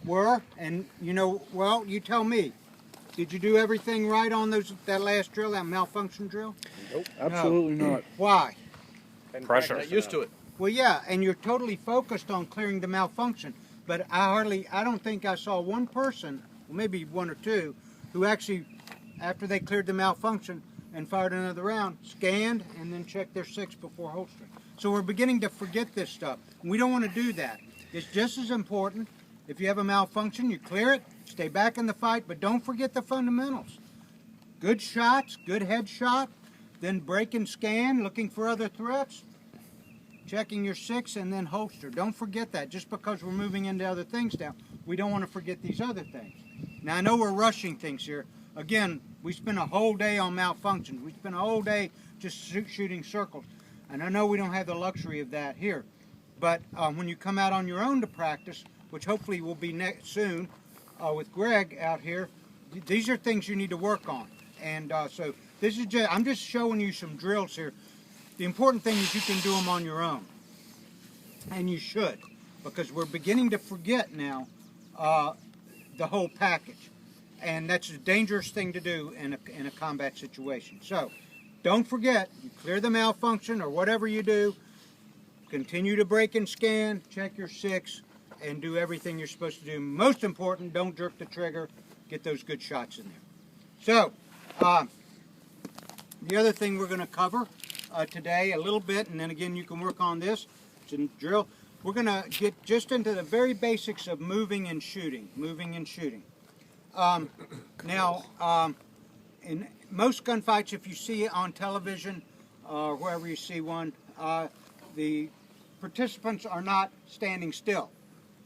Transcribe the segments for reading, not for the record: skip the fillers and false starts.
were, and well, you tell me. Did you do everything right on that last drill, that malfunction drill? Nope. Absolutely not. Why? Pressure. Not used to it. Well, yeah, and you're totally focused on clearing the malfunction. But I don't think I saw one person, maybe one or two, who actually, after they cleared the malfunction and fired another round, scanned and then checked their six before holstering. So we're beginning to forget this stuff. We don't want to do that. It's just as important. If you have a malfunction, you clear it, stay back in the fight, but don't forget the fundamentals. Good shots, good headshot, then break and scan, looking for other threats, checking your six, and then holster. Don't forget that. Just because we're moving into other things now, we don't want to forget these other things. Now, I know we're rushing things here. Again, we spent a whole day on malfunctions. We spent a whole day just shooting circles. And I know we don't have the luxury of that here. But when you come out on your own to practice, which hopefully will be soon with Greg out here, these are things you need to work on. And so this is I'm just showing you some drills here. The important thing is you can do them on your own. And you should, because we're beginning to forget now the whole package. And that's a dangerous thing to do in a combat situation. So don't forget, you clear the malfunction or whatever you do, continue to break and scan, check your six, and do everything you're supposed to do. Most important, don't jerk the trigger, get those good shots in there. So, the other thing we're going to cover today a little bit, and then again you can work on this, it's a drill. We're going to get just into the very basics of moving and shooting. Now, in most gunfights, if you see it on television or wherever you see one, the participants are not standing still,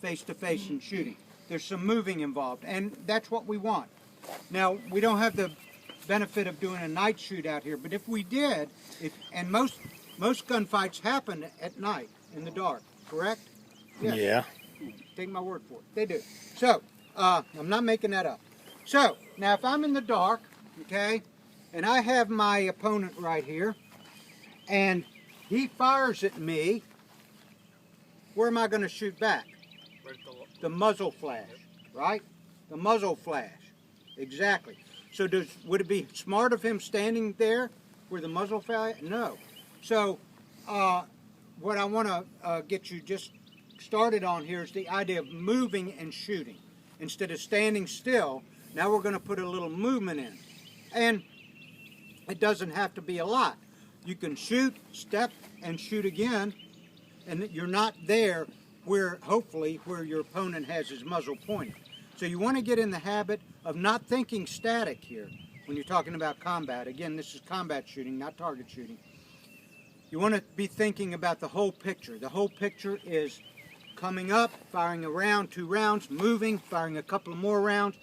face to face and shooting. There's some moving involved, and that's what we want. Now, we don't have the benefit of doing a night shoot out here, but if we did, and most gunfights happen at night in the dark, correct? Yes. Yeah. Take my word for it. They do. So, I'm not making that up. So, now if I'm in the dark, okay, and I have my opponent right here, and he fires at me, where am I going to shoot back? The muzzle flash, right? The muzzle flash. Exactly. So would it be smart of him standing there where the muzzle flash? No. So what I want to get you just started on here is the idea of moving and shooting. Instead of standing still, now we're going to put a little movement in. And it doesn't have to be a lot. You can shoot, step, and shoot again, and you're not there hopefully where your opponent has his muzzle pointed. So you want to get in the habit of not thinking static here when you're talking about combat. Again, this is combat shooting, not target shooting. You want to be thinking about the whole picture. The whole picture is coming up, firing a round, 2 rounds, moving, firing a couple of more rounds,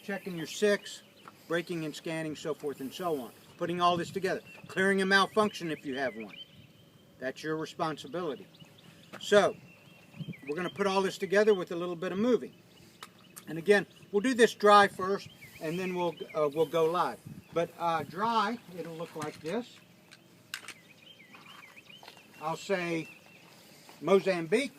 checking your six, breaking and scanning, so forth and so on. Putting all this together. Clearing a malfunction if you have one. That's your responsibility. So, we're going to put all this together with a little bit of moving. And again, we'll do this dry first, and then we'll go live. But dry, it'll look like this. I'll say Mozambique.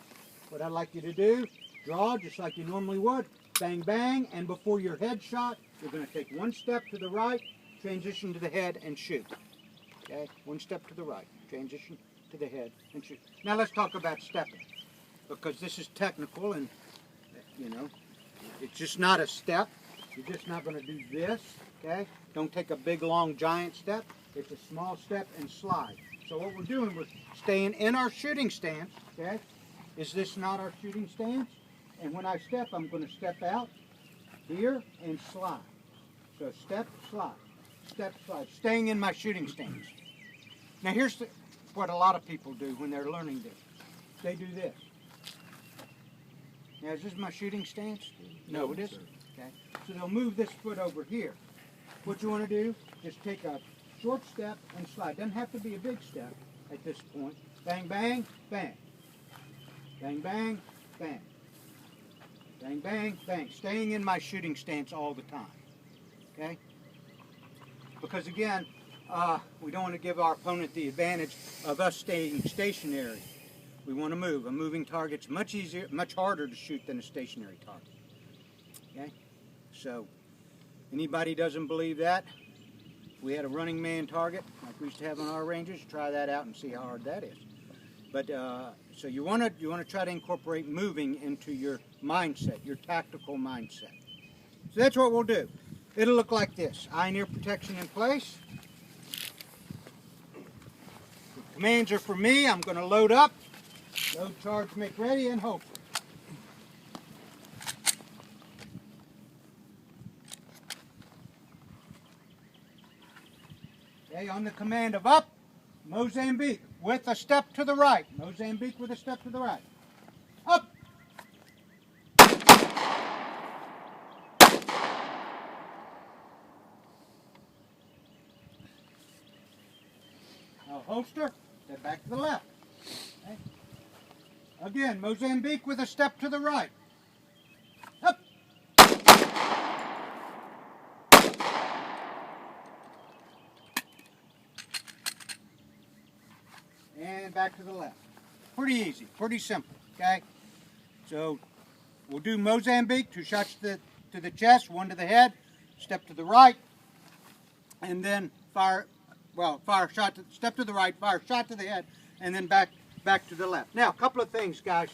What I'd like you to do, draw just like you normally would. Bang, bang, and before your headshot, you're going to take one step to the right, transition to the head, and shoot. Okay? One step to the right, transition to the head, and shoot. Now let's talk about stepping, because this is technical, and it's just not a step. You're just not going to do this, okay? Don't take a big, long, giant step. It's a small step and slide. So what we're doing, we're staying in our shooting stance, okay? Is this not our shooting stance? And when I step, I'm going to step out here and slide. So step, slide, staying in my shooting stance. Now here's what a lot of people do when they're learning this. They do this. Now is this my shooting stance? No, it isn't. Okay. So they'll move this foot over here. What you want to do is take a short step and slide. Doesn't have to be a big step at this point. Bang, bang, bang. Bang, bang, bang. Bang, bang, bang. Staying in my shooting stance all the time. Okay? Because again, we don't want to give our opponent the advantage of us staying stationary. We want to move. A moving target's much easier, much harder to shoot than a stationary target. Okay? So, anybody doesn't believe that, if we had a running man target, like we used to have on our ranges, try that out and see how hard that is. But, so you want to try to incorporate moving into your mindset, your tactical mindset. So that's what we'll do. It'll look like this. Eye and ear protection in place. The commands are for me. I'm going to load up. Load, charge, make ready, and hope. Okay, on the command of up, Mozambique with a step to the right. Mozambique with a step to the right. Up. Now holster, step back to the left. Okay. Again, Mozambique with a step to the right. Up. And back to the left. Pretty easy, pretty simple, okay? So we'll do Mozambique, 2 shots to the chest, 1 to the head, step to the right, and then fire shot, step to the right, fire shot to the head, and then back to the left. Now, a couple of things, guys.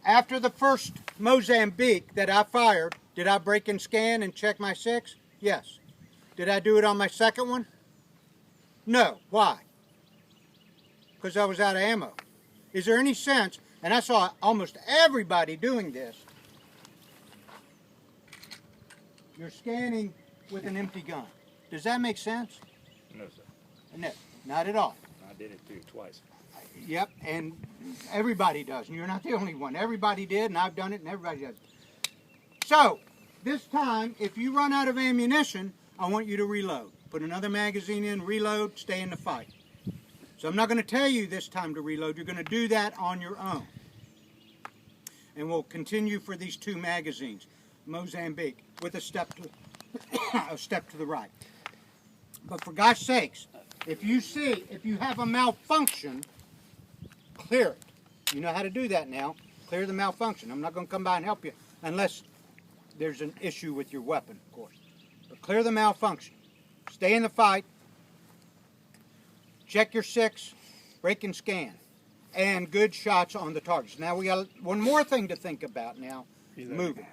After the first Mozambique that I fired, did I break and scan and check my 6? Yes. Did I do it on my second one? No. Why? Because I was out of ammo. Is there any sense, and I saw almost everybody doing this, you're scanning with an empty gun. Does that make sense? No, sir. No, not at all. I did it too, twice. Yep, and everybody does, and you're not the only one. Everybody did, and I've done it, and everybody does. So, this time, if you run out of ammunition, I want you to reload. Put another magazine in, reload, stay in the fight. So I'm not going to tell you this time to reload. You're going to do that on your own. And we'll continue for these 2 magazines. Mozambique with a step to the right. But for gosh sakes, if you have a malfunction, clear it. You know how to do that now. Clear the malfunction. I'm not going to come by and help you unless there's an issue with your weapon, of course. But clear the malfunction. Stay in the fight. Check your 6. Break and scan. And good shots on the targets. Now we got one more thing to think about now. Moving.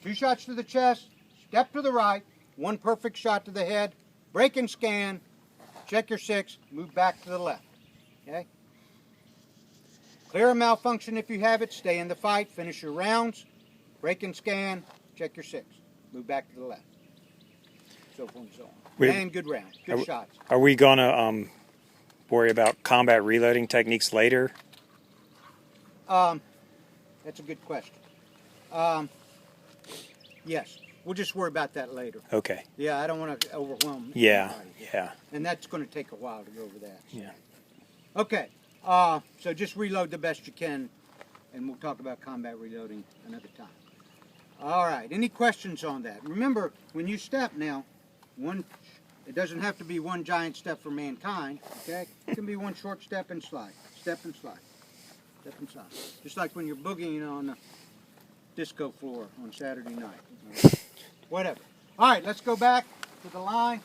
2 shots to the chest. Step to the right. 1 perfect shot to the head. Break and scan. Check your 6. Move back to the left. Okay? Clear a malfunction if you have it. Stay in the fight. Finish your rounds. Break and scan. Check your 6. Move back to the left. So forth and so on. And good round. Good shots. Are we going to worry about combat reloading techniques later? That's a good question. Yes. We'll just worry about that later. Okay. Yeah, I don't want to overwhelm anybody. Yeah. And that's going to take a while to go over that. So. Yeah. Okay. So just reload the best you can, and we'll talk about combat reloading another time. All right. Any questions on that? Remember, when you step now, it doesn't have to be 1 giant step for mankind, okay? It can be 1 short step and slide. Step and slide. Step and slide. Just like when you're boogieing on the disco floor on Saturday night. Whatever. All right, let's go back to the line.